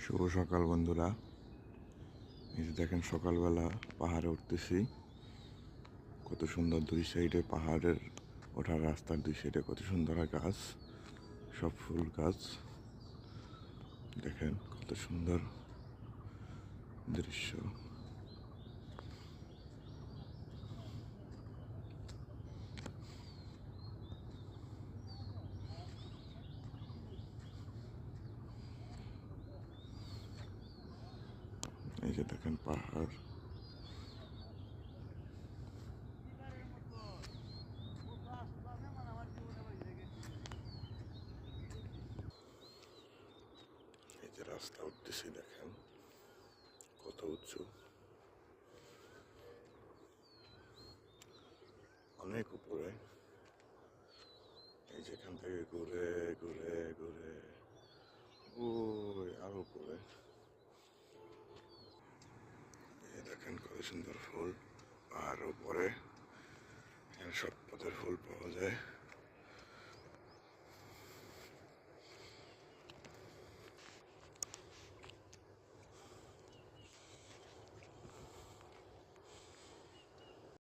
শুভ সকাল বন্ধুরা। এই যে দেখেন সকালবেলা পাহাড়ে উঠতেছি। কত সুন্দর দুই সাইডে পাহাড়ের ওঠার রাস্তার দুই সাইডে কত সুন্দর গাছ, সব ফুল গাছ। দেখেন কত সুন্দর দৃশ্য। এই যে দেখেন পাহাড়। এই যে রাস্তা উঠতেছি, দেখেন কত উঁচু, অনেক উপরে। এই যেখান থেকে ঘুরে ঘুরে ঘুরে ওই আরো উপরে। এই দেখেন কত সুন্দর ফুল। আর উপরে এখানে সব পদের ফুল পাওয়া যায়।